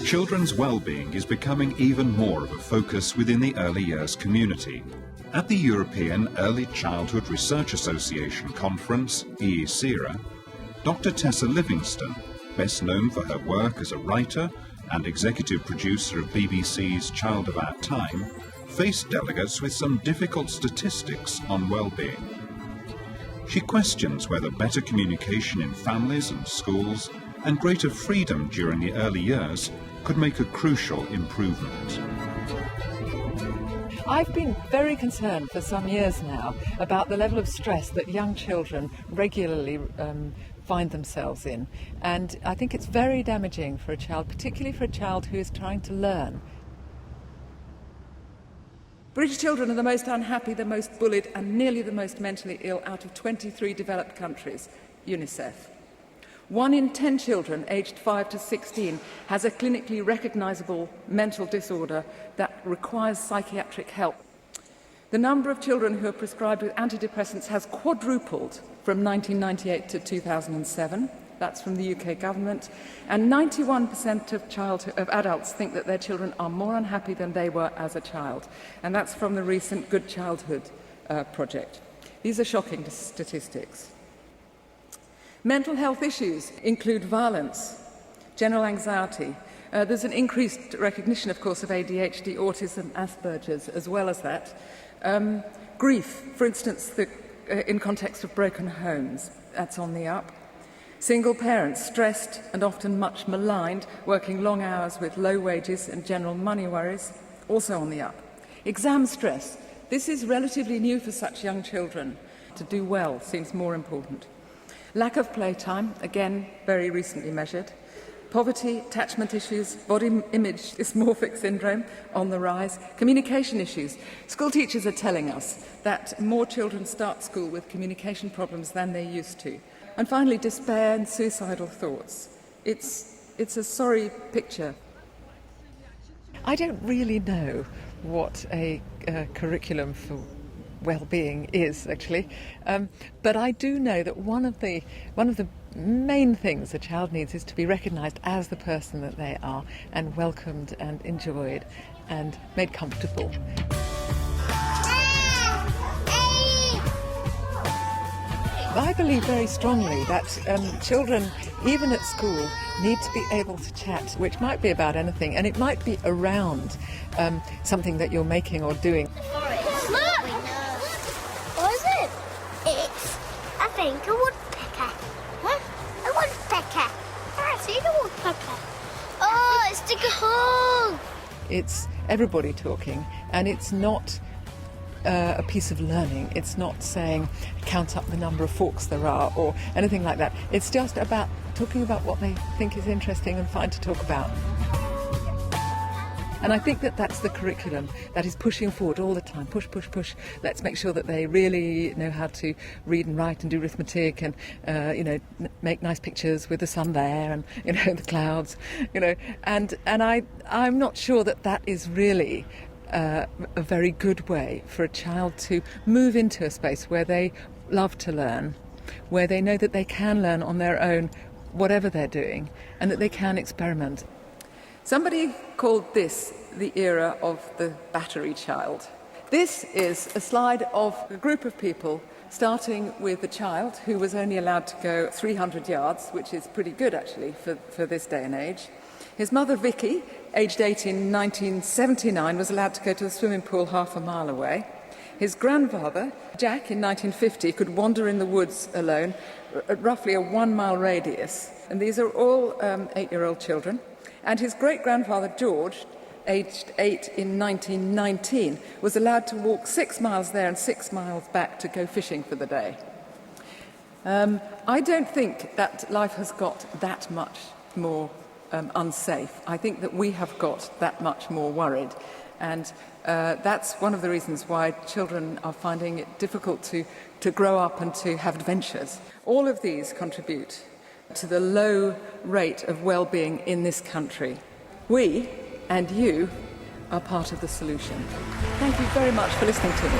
Children's well-being is becoming even more of a focus within the early years community. At the European Early Childhood Research Association Conference, EECERA, Dr. Tessa Livingstone, best known for her work as a writer and executive producer of BBC's Child of Our Time, faced delegates with some difficult statistics on well-being. She questions whether better communication in families and schools and greater freedom during the early years could make a crucial improvement. I've been very concerned for some years now about the level of stress that young children regularly find themselves in. And I think it's very damaging for a child, particularly for a child who is trying to learn. British children are the most unhappy, the most bullied and nearly the most mentally ill out of 23 developed countries, UNICEF. 1 in 10 children aged 5 to 16 has a clinically recognisable mental disorder that requires psychiatric help. The number of children who are prescribed with antidepressants has quadrupled from 1998 to 2007. That's from the UK government. And 91% of adults think that their children are more unhappy than they were as a child. And that's from the recent Good Childhood project. These are shocking statistics. Mental health issues include violence, general anxiety. There's an increased recognition, of course, of ADHD, autism, Asperger's, as well as that. Grief, for instance, in context of broken homes, that's on the up. Single parents, stressed and often much maligned, working long hours with low wages and general money worries, also on the up. Exam stress, this is relatively new for such young children. To do well seems more important. Lack of playtime, again, very recently measured. Poverty, attachment issues, body image dysmorphic syndrome on the rise. Communication issues. School teachers are telling us that more children start school with communication problems than they used to. And finally, despair and suicidal thoughts. It's a sorry picture. I don't really know what a curriculum for well-being is, actually, but I do know that one of the main things a child needs is to be recognised as the person that they are and welcomed and enjoyed and made comfortable. I believe very strongly that children, even at school, need to be able to chat, which might be about anything, and it might be around something that you're making or doing. I think a woodpecker. Huh? A woodpecker. I see the woodpecker. Oh, it's dig a hole. It's everybody talking, and it's not a piece of learning. It's not saying count up the number of forks there are or anything like that. It's just about talking about what they think is interesting and fine to talk about. And I think that that's the curriculum that is pushing forward all the time. Push, push, push. Let's make sure that they really know how to read and write and do arithmetic and, make nice pictures with the sun there and, the clouds, And I'm not sure that that is really a very good way for a child to move into a space where they love to learn, where they know that they can learn on their own, whatever they're doing, and that they can experiment. Somebody called this the era of the battery child. This is a slide of a group of people, starting with a child who was only allowed to go 300 yards, which is pretty good actually for this day and age. His mother Vicky, aged 8 in 1979, was allowed to go to the swimming pool half a mile away. His grandfather, Jack, in 1950, could wander in the woods alone at roughly a 1 mile radius. And these are all 8-year-old children. And his great-grandfather, George, aged 8 in 1919, was allowed to walk 6 miles there and 6 miles back to go fishing for the day. I don't think that life has got that much more unsafe. I think that we have got that much more worried. And that's one of the reasons why children are finding it difficult to grow up and to have adventures. All of these contribute to the low rate of well-being in this country. We and you are part of the solution. Thank you very much for listening to me.